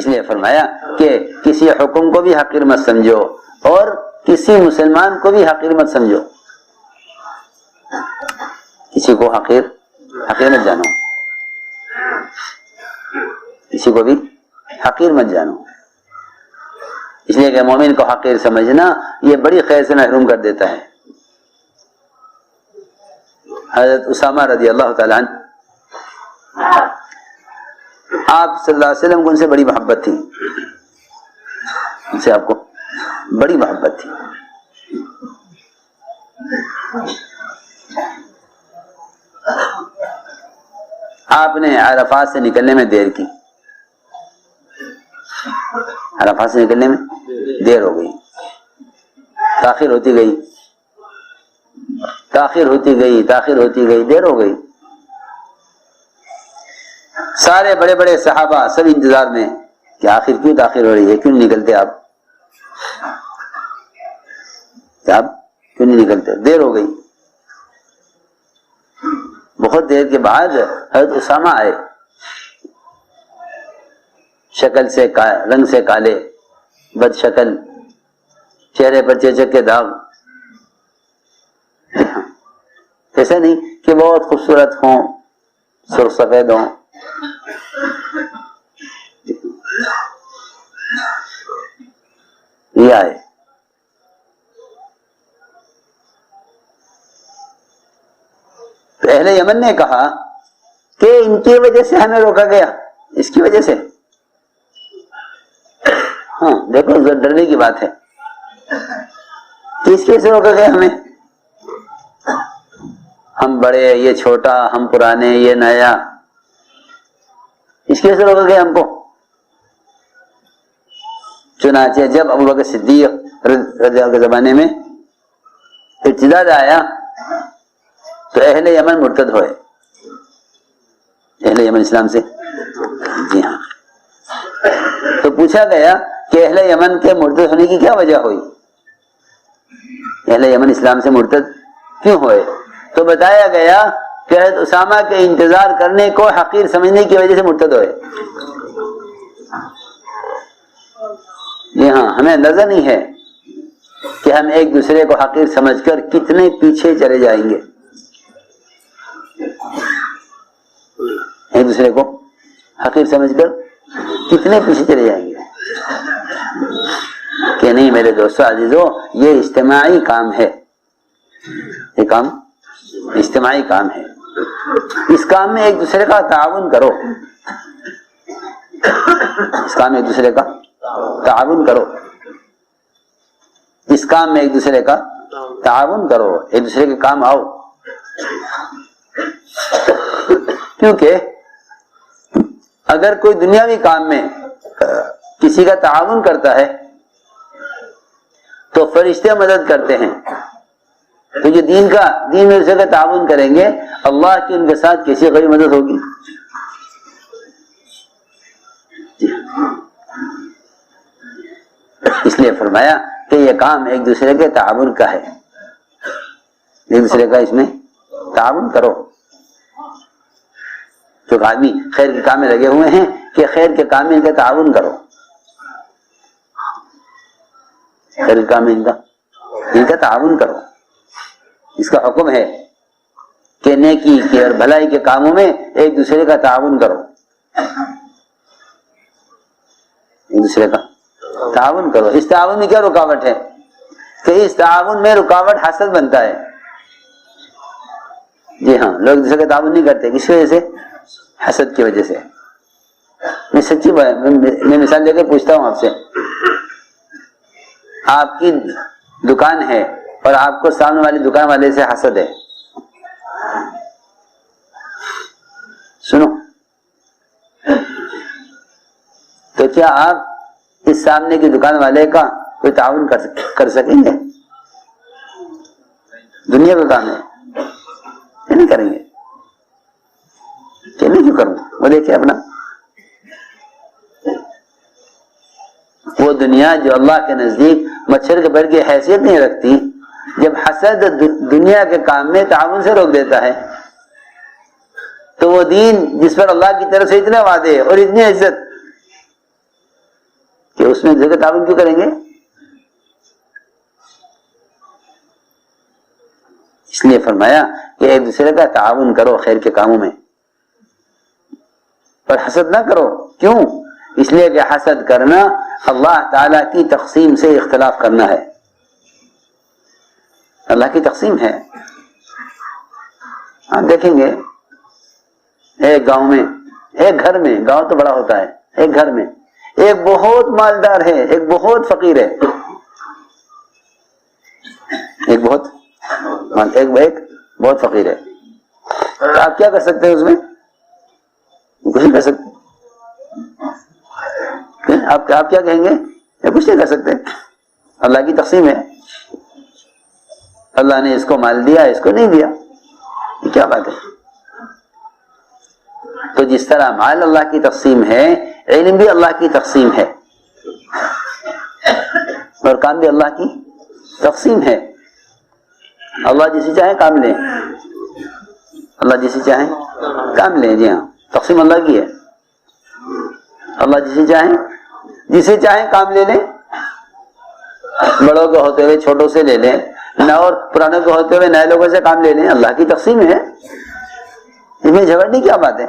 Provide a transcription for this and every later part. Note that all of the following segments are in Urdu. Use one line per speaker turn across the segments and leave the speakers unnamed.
اس لیے فرمایا کہ کسی حکم کو بھی حقیر مت سمجھو اور کسی مسلمان کو بھی حقیر مت سمجھو، کسی کو حقیر مت جانو، کسی کو بھی حقیر مت جانو، اس لیے کہ مومن کو حقیر سمجھنا یہ بڑی خیر سے محروم کر دیتا ہے۔ حضرت اسامہ رضی اللہ تعالیٰ عنہ، آپ صلی اللہ علیہ وسلم کو ان سے بڑی محبت تھی، ان سے آپ کو بڑی محبت تھی۔ آپ نے عرفات سے نکلنے میں دیر کی، عرفات سے نکلنے میں دیر ہو گئی، تاخیر ہوتی گئی، دیر ہو گئی۔ سارے بڑے بڑے صحابہ سب انتظار میں کہ آخر کیوں تاخیر ہو رہی ہے، کیوں نہیں نکلتے آپ کیوں نہیں نکلتے، دیر ہو گئی۔ بہت دیر کے بعد حضرت اسامہ آئے، شکل سے رنگ سے کالے، بد شکل، چہرے پر چیچک کے داغ، ایسا نہیں کہ بہت خوبصورت ہوں، سرخ سفید ہوں، یہ آئے۔ تو اہل یمن نے کہا کہ ان کی وجہ سے ہمیں روکا گیا، اس کی وجہ سے، ہاں دیکھو ڈرنے کی بات ہے کہ اس کی وجہ سے روکا گیا ہمیں، ہم بڑے یہ چھوٹا، ہم پرانے یہ نیا، اس کی وجہ سے روکا گیا ہم کو۔ چنانچہ جب ابو بکر صدیق رضی اللہ عنہ کے زمانے میں ارتداد آیا تو اہل یمن مرتد ہوئے، اہل یمن اسلام سے، جی ہاں۔ تو پوچھا گیا کہ اہل یمن کے مرتد ہونے کی کیا وجہ ہوئی، اہل یمن اسلام سے مرتد کیوں ہوئے؟ تو بتایا گیا کہ حضرت اسامہ کے انتظار کرنے کو حقیر سمجھنے کی وجہ سے مرتد ہوئے۔ جی ہاں، ہمیں اندازہ نہیں ہے کہ ہم ایک دوسرے کو حقیر سمجھ کر کتنے پیچھے چلے جائیں گے، ایک دوسرے کو حقیر سمجھ کر کتنے پیچھے چلے جائیں گے کہ نہیں میرے دوستو عزیزو، یہ اجتماعی کام ہے، یہ کام اجتماعی کام ہے، اس کام میں ایک دوسرے کا تعاون کرو، اس کام میں ایک دوسرے کا تعاون کرو، اس کام میں ایک دوسرے کا تعاون کرو، ایک دوسرے کے کام آؤ، کیونکہ اگر کوئی دنیاوی کام میں کسی کا تعاون کرتا ہے تو فرشتے مدد کرتے ہیں، تو جو دین میں دوسرے کا تعاون کریں گے، اللہ کی ان کے ساتھ کیسی غیر مدد ہوگی۔ اس لیے فرمایا کہ یہ کام ایک دوسرے کے تعاون کا ہے، ایک دوسرے کا اس میں تعاون کرو۔ جو آدمی خیر کے کام میں لگے ہوئے ہیں کہ خیر کے کام میں ان کا تعاون کرو، خیر کے کام میں ان کا تعاون کرو، اس کا حکم ہے کہ نیکی کے اور بھلائی کے کاموں میں ایک دوسرے کا تعاون کرو، ایک دوسرے کا تعاون کرو۔ اس تعاون میں کیا رکاوٹ ہے کہ اس تعاون میں رکاوٹ حسد بنتا ہے۔ جی ہاں، لوگ دوسرے کا تعاون نہیں کرتے، کس وجہ سے؟ حسد کی وجہ سے۔ میں سچی بات، میں مثال دے کے پوچھتا ہوں آپ سے، آپ کی دکان ہے اور آپ کو سامنے والی دکان والے سے حسد ہے، سنو، تو کیا آپ اس سامنے کی دکان والے کا کوئی تعاون کر سکیں گے؟ دنیا کا کام ہے، نہیں کریں گے، میں کیوں کروں، وہ دیکھیں اپنا، وہ دنیا جو اللہ کے نزدیک مچھر کے بر کی حیثیت نہیں رکھتی، جب حسد دنیا کے کام میں تعاون سے روک دیتا ہے تو وہ دین جس پر اللہ کی طرف سے اتنے وعدے اور اتنی عزت کہ اس میں ایک دوسرے کا تعاون کیوں کریں گے؟ اس لیے فرمایا کہ ایک دوسرے کا تعاون کرو خیر کے کاموں میں، پر حسد نہ کرو۔ کیوں؟ اس لیے کہ حسد کرنا اللہ تعالی کی تقسیم سے اختلاف کرنا ہے۔ اللہ کی تقسیم ہے، آپ دیکھیں گے ایک گاؤں میں، ایک گھر میں، گاؤں تو بڑا ہوتا ہے، ایک گھر میں ایک بہت مالدار ہے، ایک بہت فقیر ہے، ایک بہت فقیر ہے، تو آپ کیا کر سکتے ہیں اس میں؟ کچھ نہیں کر سکتے۔ آپ کیا کہیں گے؟ کچھ نہیں کر سکتے، اللہ کی تقسیم ہے، اللہ نے اس کو مال دیا، اس کو نہیں دیا، یہ کیا بات ہے؟ تو جس طرح مال اللہ کی تقسیم ہے، علم بھی اللہ کی تقسیم ہے، اور کام بھی اللہ کی تقسیم ہے۔ اللہ جسے چاہے کام لیں، اللہ جسے چاہے کام لیں، جی ہاں، تقسیم اللہ کی ہے۔ اللہ جسے چاہے کام لے لیں، بڑوں کے ہوتے ہوئے چھوٹوں سے لے لیں، نہ اور پرانوں کے ہوتے ہوئے نئے لوگوں سے کام لے لیں، اللہ کی تقسیم ہے، اس میں جھگڑنے کی کیا بات ہے؟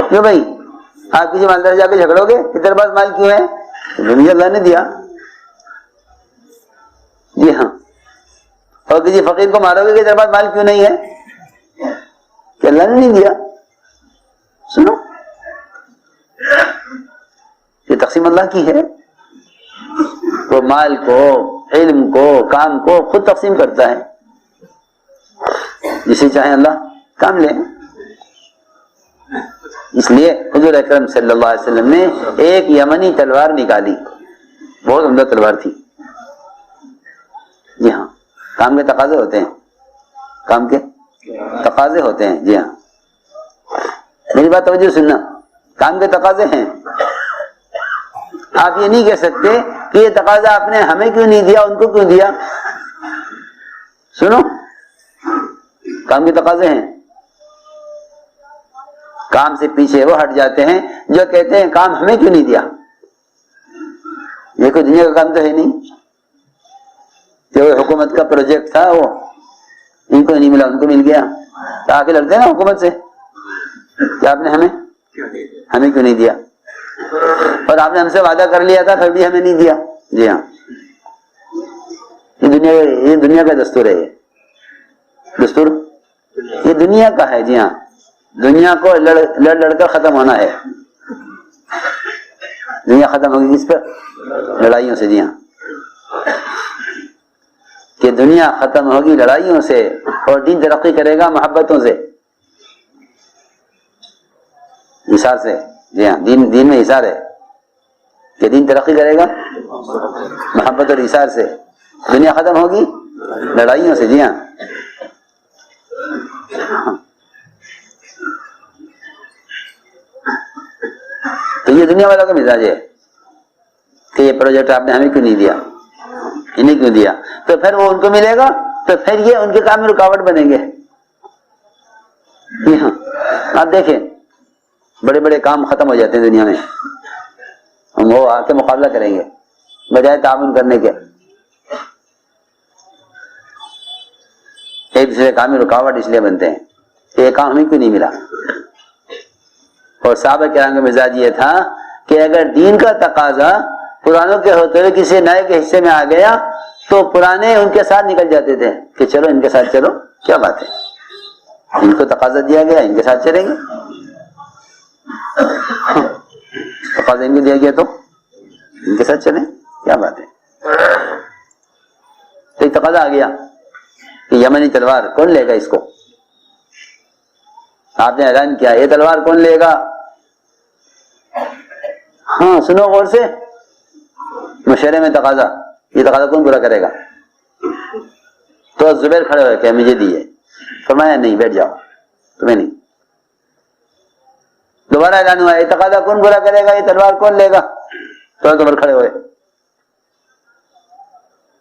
کیوں بھائی آپ کسی مالدار جا کے جھگڑو گے کہ تیرے پاس مال کیوں ہے؟ مجھے اللہ نے دیا، جی ہاں۔ اور کسی فقیر کو مارو گے کہ تیرے پاس مال کیوں نہیں ہے؟ کہ اللہ نے نہیں دیا۔ سنو، یہ تقسیم اللہ کی ہے، وہ مال کو، علم کو، کام کو خود تقسیم کرتا ہے، جسے چاہے اللہ کام لے۔ اس لیے حضور اکرم صلی اللہ علیہ وسلم نے ایک یمنی تلوار نکالی، بہت عمدہ تلوار تھی، جی ہاں، کام کے تقاضے ہوتے ہیں، کام کے تقاضے ہوتے ہیں، جی ہاں، میری بات توجہ سننا، کام کے تقاضے ہیں۔ آپ یہ نہیں کہہ سکتے کہ یہ تقاضا آپ نے ہمیں کیوں نہیں دیا، ان کو کیوں دیا۔ سنو، کام کے تقاضے ہیں، کام سے پیچھے وہ ہٹ جاتے ہیں جو کہتے ہیں کام ہمیں کیوں نہیں دیا۔ یہ کوئی دنیا کا کام تو ہے نہیں، جو حکومت کا پروجیکٹ تھا وہ ان کو نہیں ملا، ان کو مل گیا، تو آ کے لڑتے ہیں نا حکومت سے کہ آپ نے ہمیں کیوں نہیں دیا، اور آپ نے ہم سے وعدہ کر لیا تھا پھر بھی ہمیں نہیں دیا۔ جی ہاں، یہ دنیا کا دستور ہے، یہ دستور یہ دنیا کا ہے، جی ہاں، دنیا کو لڑ کر ختم ہونا ہے، دنیا ختم ہوگی کس پر؟ لڑائیوں سے، جی ہاں، کہ دنیا ختم ہوگی لڑائیوں سے، اور دین ترقی کرے گا محبتوں سے، اثار سے، جی ہاں، دین میں اثار ہے کہ دین ترقی کرے گا محبت اور اثار سے، دنیا ختم ہوگی لڑائیوں سے، جی ہاں۔ تو یہ دنیا والوں کا مزاج ہے کہ یہ پروجیکٹ آپ نے ہمیں کیوں نہیں دیا، انہیں کیوں دیا، تو پھر وہ ان کو ملے گا، تو پھر یہ ان کے کام میں رکاوٹ بنیں گے۔ جی ہاں، آپ دیکھیں بڑے بڑے کام ختم ہو جاتے ہیں دنیا میں، ہم وہ آ کے مقابلہ کریں گے بجائے تعاون کرنے کے، ایک دوسرے کام میں رکاوٹ اس لیے بنتے ہیں کہ یہ کام ہمیں کیوں نہیں ملا۔ اور صحابہ کرام کا مزاج یہ تھا کہ اگر دین کا تقاضا پرانوں کے ہوتے ہوئے کسی نئے کے حصے میں آ گیا تو پرانے ان کے ساتھ نکل جاتے تھے کہ چلو ان کے ساتھ چلو، کیا بات ہے، ان کو تقاضا دیا گیا ان کے ساتھ چلیں گے، تقاضا ان کو دیا گیا تو ان کے ساتھ چلیں، کیا بات ہے۔ تو ایک تقاضا آ گیا کہ یمنی تلوار کون لے گا اس کو، آپ نے اعلان کیا یہ تلوار کون لے گا۔ ہاں سنو غور سے، مشورے میں تقاضا، یہ تقاضا کون پورا کرے گا؟ تو زبیر کھڑے ہوئے کہ مجھے دیے، فرمایا نہیں، بیٹھ جاؤ، تمہیں نہیں۔ دوبارہ اعلان ہوا یہ تقاضا کون پورا کرے گا، یہ تلوار کون لے گا؟ تو عمر کھڑے ہوئے،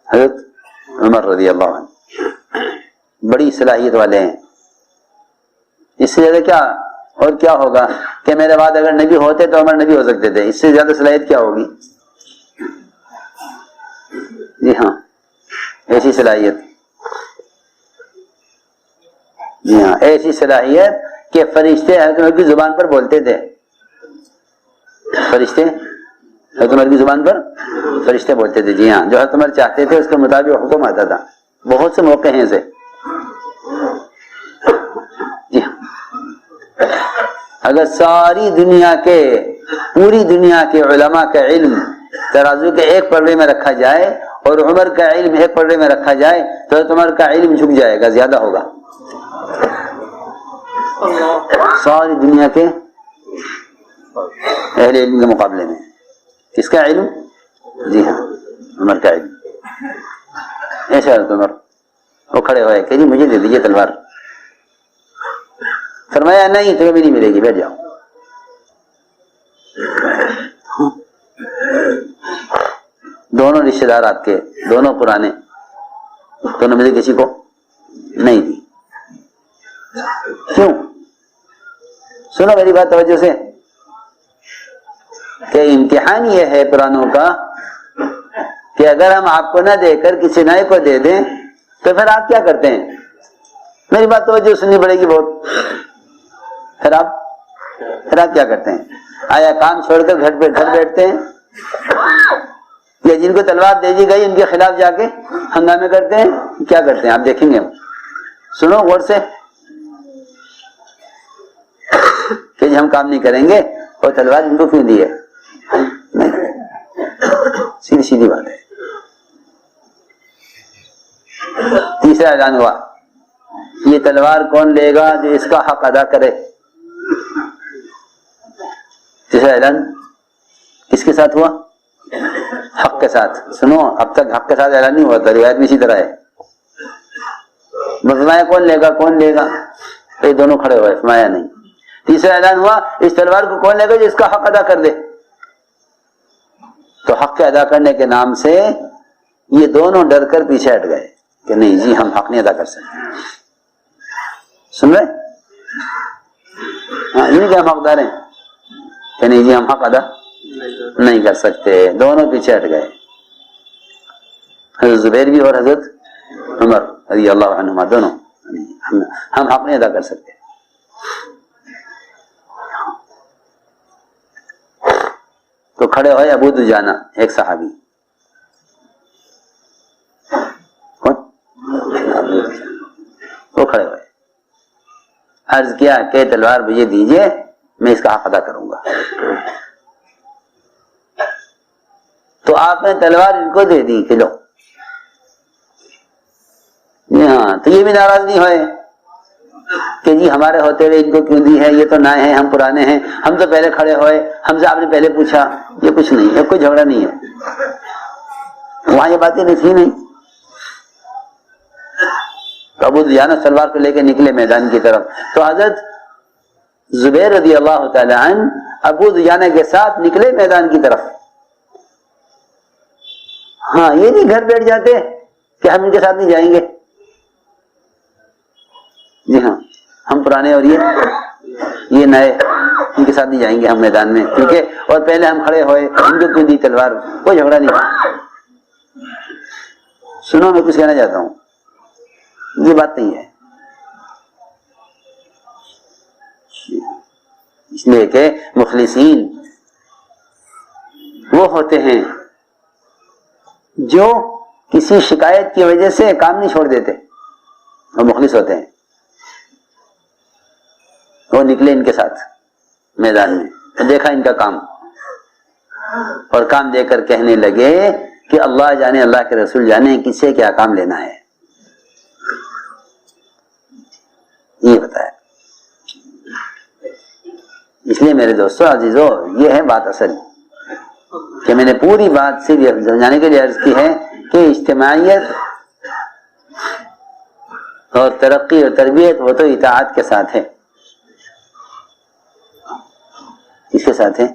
حضرت عمر رضی اللہ عنہ بڑی صلاحیت والے ہیں، اس سے زیادہ کیا اور کیا ہوگا کہ میرے بعد اگر نبی ہوتے تو عمر نبی ہو سکتے تھے، اس سے زیادہ صلاحیت کیا ہوگی؟ جی ہاں، ایسی صلاحیت، جی ہاں ایسی صلاحیت کہ فرشتے حضرت عمر کی زبان پر بولتے تھے، فرشتے حضرت عمر کی زبان پر فرشتے بولتے تھے، جی ہاں، جو حضرت عمر چاہتے تھے اس کے مطابق حکم آتا تھا۔ بہت سے موقع ہیں ایسے، جی ہاں۔ اگر ساری دنیا کے، پوری دنیا کے علماء کا علم ترازو کے ایک پلڑے میں رکھا جائے اور عمر کا علم ایک پلڑے میں رکھا جائے تو حضرت عمر کا علم جھک جائے گا، زیادہ ہوگا ساری دنیا کے اہل علم کے مقابلے میں۔ کس کا علم؟ جی ہاں، عمر کا علم۔ ایسے حضرت عمر وہ کھڑے ہوئے کہ جی مجھے دے دیجیے تلوار، فرمایا نہیں تمہیں بھی نہیں ملے گی، بیٹھ جاؤ۔ دونوں رشتے دار آپ کے، دونوں پرانے، دونوں میں سے کسی کو نہیں دی۔ کیوں؟ سنو میری بات توجہ سے، کہ امتحان یہ ہے پرانوں کا کہ اگر ہم آپ کو نہ دے کر کسی نئے کو دے دیں تو پھر آپ کیا کرتے ہیں؟ میری بات توجہ سننی پڑے گی بہت۔ پھر آپ کیا کرتے ہیں؟ آیا کام چھوڑ کر گھر بیٹھتے ہیں، یا جن کو تلوار دے دی گئی ان کے خلاف جا کے ہنگامے کرتے ہیں؟ کیا کرتے ہیں آپ دیکھیں گے۔ سنو غور سے کہ ہم کام نہیں کریں گے اور تلوار ان کو کیوں دی ہے؟ سیدھی سیدھی بات ہے۔ تیسرا اعلان ہوا، یہ تلوار کون لے گا جو اس کا حق ادا کرے؟ تیسرا اعلان کس کے ساتھ ہوا؟ حق کے ساتھ۔ سنو، اب تک حق کے ساتھ اعلان نہیں ہوا تھا، روایت میں اسی طرح ہے۔ فرمایا کون لے گا، کون لے گا؟ تو یہ دونوں کھڑے ہوئے، فرمایا نہیں۔ تیسرا اعلان ہوا، اس تلوار کو کون لے گا جو اس کا حق ادا کر دے؟ تو حق کے ادا کرنے کے نام سے یہ دونوں ڈر کر پیچھے ہٹ گئے کہ نہیں جی ہم حق نہیں ادا کر سکتے۔ سن رہے؟ ہاں، یہ نہیں کہ ہم حقدار ہیں، کہ نہیں جی ہم حق ادا نہیں کر سکتے۔ دونوں پیچھے ہٹ گئے، حضرت زبیر بھی اور حضرت عمر رضی اللہ عنہما، دونوں ہم حق نہیں ادا کر سکتے۔ تو کھڑے ہوئے ابو دجانہ، ایک صحابی، کون؟ وہ کھڑے ہوئے، عرض کیا کہ تلوار مجھے دیجئے، میں اس کا حق ادا کروں گا۔ تو آپ نے تلوار ان کو دے دی کہ لو۔ ہاں، تو یہ بھی ناراض نہیں ہوئے کہ جی ہمارے ہوتے ہوئے ان کو کیوں دی ہے، یہ تو نئے ہیں، ہم پرانے ہیں، ہم تو پہلے کھڑے ہوئے، ہم سے آپ نے پہلے پوچھا۔ یہ کچھ نہیں ہے، کوئی جھگڑا نہیں ہے، وہاں یہ باتیں نہیں تھی نہیں۔ تو ابو دجانہ تلوار کو لے کے نکلے میدان کی طرف، تو حضرت زبیر رضی اللہ تعالی عنہ ابو دجانہ کے ساتھ نکلے میدان کی طرف۔ ہاں، یہ نہیں گھر بیٹھ جاتے کہ ہم ان کے ساتھ نہیں جائیں گے، جی ہاں ہم پرانے اور یہ نئے، ان کے ساتھ نہیں جائیں گے ہم میدان میں، کیونکہ اور پہلے ہم کھڑے ہوئے، ان کو کیوں دی تلوار؟ کوئی جھگڑا نہیں۔ سنو، میں کچھ کہنا چاہتا ہوں، یہ بات نہیں ہے، اس لیے کہ مخلصین وہ ہوتے ہیں جو کسی شکایت کی وجہ سے کام نہیں چھوڑ دیتے، وہ مخلص ہوتے ہیں۔ وہ نکلے ان کے ساتھ میدان میں، دیکھا ان کا کام، اور کام دے کر کہنے لگے کہ اللہ جانے، اللہ کے رسول جانے کس سے کیا کام لینا ہے، یہ بتایا۔ اس لیے میرے دوستو عزیزو، یہ ہے بات اصل کہ میں نے پوری بات سے سمجھانے کے لیے عرض کی ہے کہ اجتماعیت اور ترقی اور تربیت وہ تو اطاعت کے ساتھ ہے۔ کس کے ساتھ ہے؟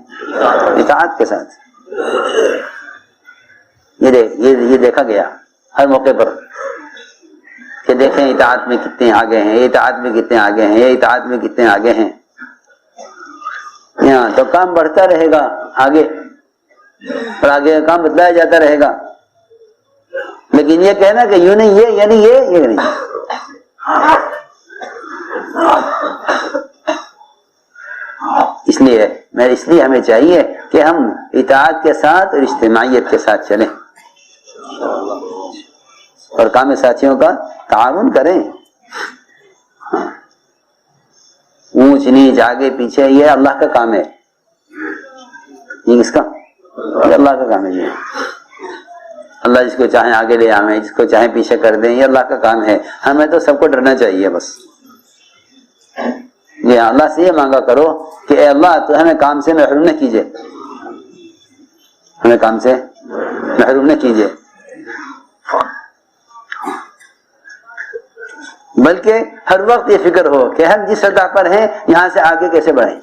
اطاعت کے ساتھ۔ یہ دیکھا گیا ہر موقع پر کہ دیکھیں اطاعت میں کتنے آگے ہیں، یہ اطاعت میں کتنے آگے ہیں، یہ اطاعت میں کتنے آگے ہیں۔ یہاں تو کام بڑھتا رہے گا آگے، اور آگے کا کام بتلایا جاتا رہے گا. لیکن یہ کہنا کہ یوں نہیں، یہ یعنی یہ نہیں. اس لیے ہمیں چاہیے کہ ہم اطاعت کے ساتھ اور اجتماعیت کے ساتھ چلیں اور کام ساتھیوں کا تعاون کریں. اونچ نیچ آگے پیچھے یہ اللہ کا کام ہے. یہ کس کا؟ یہ اللہ کا کام ہے. یہ اللہ جس کو چاہیں آگے لے آئیں، جس کو چاہیں پیچھے کر دیں، یہ اللہ کا کام ہے. ہمیں تو سب کو ڈرنا چاہیے بس. جی ہاں، اللہ سے یہ مانگا کرو کہ اے اللہ تو ہمیں کام سے محروم نہ کیجیے، ہمیں کام سے محروم نہ کیجیے، بلکہ ہر وقت یہ فکر ہو کہ ہم جس سطح پر ہیں یہاں سے آگے کیسے بڑھیں،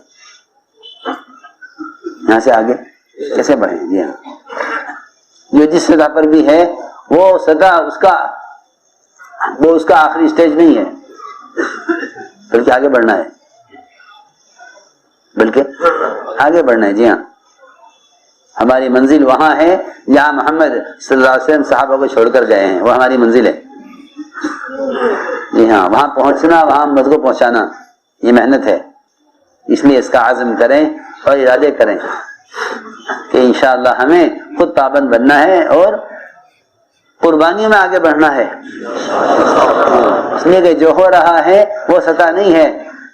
یہاں سے آگے کیسے بڑھیں. جی ہاں، جو جس سطح پر بھی ہے وہ سطح اس کا آخری اسٹیج نہیں ہے، بلکہ آگے بڑھنا ہے، بلکہ آگے بڑھنا ہے. جی ہاں، ہماری منزل وہاں ہے جہاں محمد صلی اللہ علیہ وسلم صحابہ کو چھوڑ کر گئے ہیں، وہ ہماری منزل ہے. جی ہاں، وہاں پہنچنا، وہاں امت کو پہنچانا یہ محنت ہے. اس لیے اس کا عزم کریں اور ارادے کریں کہ انشاءاللہ ہمیں خود پابند بننا ہے اور قربانیوں میں آگے بڑھنا ہے. اس لیے کہ جو ہو رہا ہے وہ سطح نہیں ہے،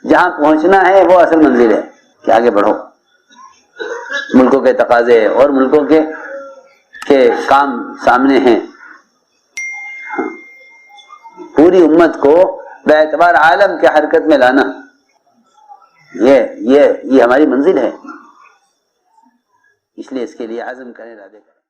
جہاں پہنچنا ہے وہ اصل منزل ہے کہ آگے بڑھو. ملکوں کے تقاضے اور ملکوں کے کام سامنے ہیں. پوری امت کو بے اعتبار عالم کے حرکت میں لانا، یہ ہماری منزل ہے. اس لیے اس کے لیے عزم کریں، ارادے کریں.